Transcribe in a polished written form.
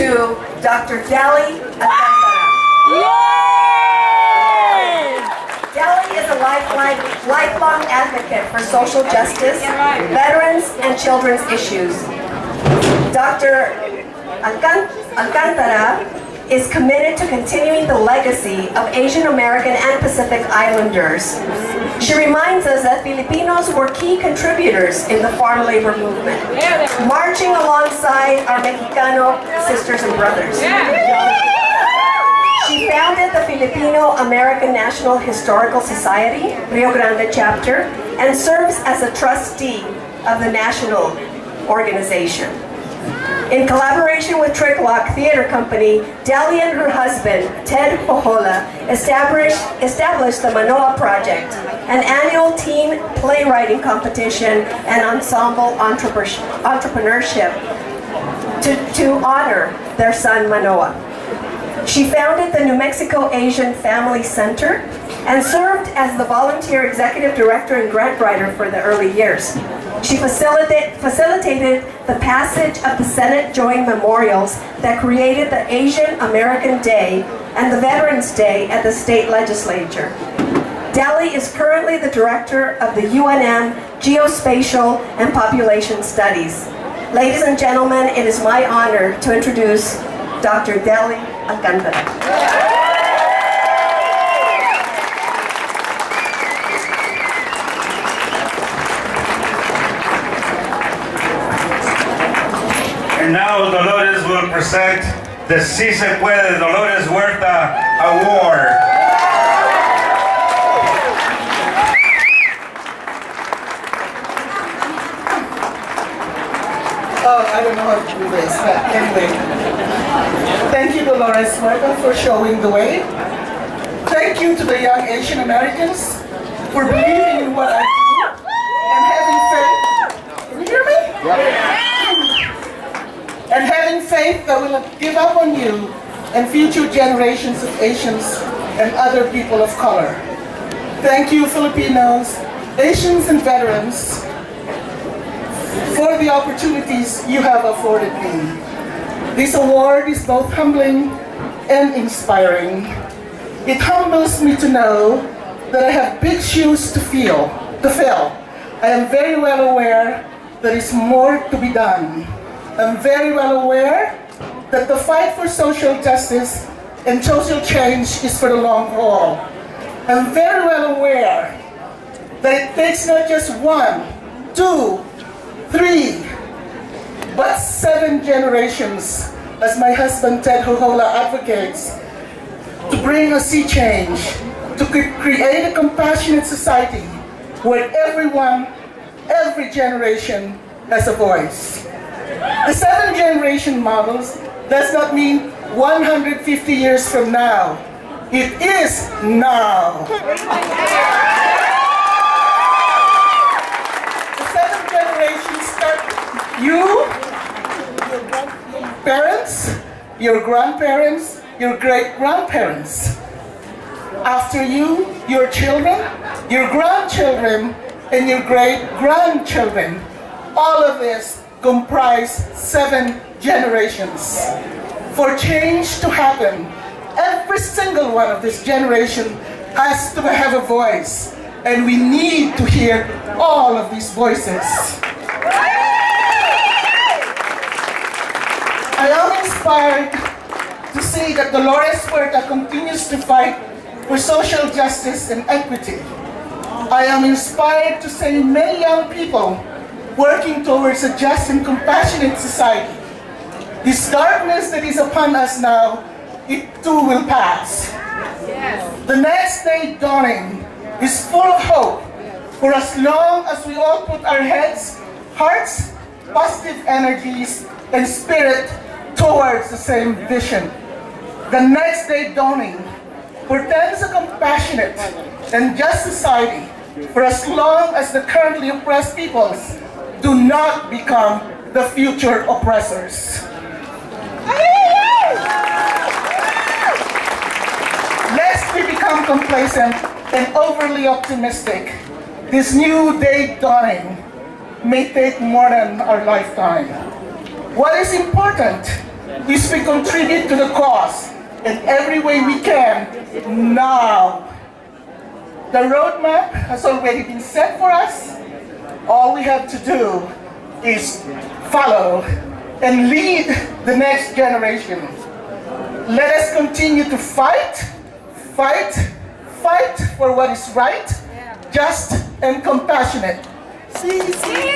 to Dr. Dely Alcantara. Dely is a lifelong advocate for social justice, veterans, and children's issues. Dr. Alcantara is committed to continuing the legacy of Asian American and Pacific Islanders. She reminds us that Filipinos were key contributors in the farm labor movement, marching alongside our Mexicano sisters and brothers. She founded the Filipino American National Historical Society, Rio Grande chapter, and serves as a trustee of the national organization. In collaboration with Tricklock Theater Company, Dely and her husband, Ted Hohola, established the Manoa Project, an annual teen playwriting competition and ensemble entrepreneurship to honor their son Manoa. She founded the New Mexico Asian Family Center and served as the volunteer executive director and grant writer for the early years. She facilitated the passage of the Senate Joint Memorials that created the Asian American Day and the Veterans Day at the state legislature. Dely is currently the director of the UNM Geospatial and Population Studies. Ladies and gentlemen, it is my honor to introduce Dr. Dely Alcantara. And now Dolores will present the Si Se Puede Dolores Huerta Award. Oh, I don't know how to do this, but anyway. Thank you, Dolores Huerta, for showing the way. Thank you to the young Asian Americans for believing in what I do and having faith. Can you hear me? Yeah. And having faith that will not give up on you and future generations of Asians and other people of color. Thank you, Filipinos, Asians, and veterans, for the opportunities you have afforded me. This award is both humbling and inspiring. It humbles me to know that I have big shoes to fill. I am very well aware there is more to be done. I'm very well aware that the fight for social justice and social change is for the long haul. I'm very well aware that it takes not just 1, 2, 3, but 7 generations, as my husband Ted Hohola advocates, to bring a sea change, to create a compassionate society where everyone, every generation has a voice. The 7 generation models does not mean 150 years from now. It is now. The 7 generations start you, your parents, your grandparents, your great-grandparents. After you, your children, your grandchildren, and your great-grandchildren. All of this comprise 7 generations. For change to happen, every single one of this generation has to have a voice, and we need to hear all of these voices. I am inspired to see that Dolores Huerta continues to fight for social justice and equity. I am inspired to see many young people working towards a just and compassionate society. This darkness that is upon us now, it too will pass. Yes. The next day dawning is full of hope for as long as we all put our heads, hearts, positive energies, and spirit towards the same vision. The next day dawning portends a compassionate and just society for as long as the currently oppressed peoples do not become the future oppressors. Lest we become complacent and overly optimistic, this new day dawning may take more than our lifetime. What is important is we contribute to the cause in every way we can now. The roadmap has already been set for us. All we have to do is follow and lead the next generation. Let us continue to fight for what is right, just, and compassionate. Si, si.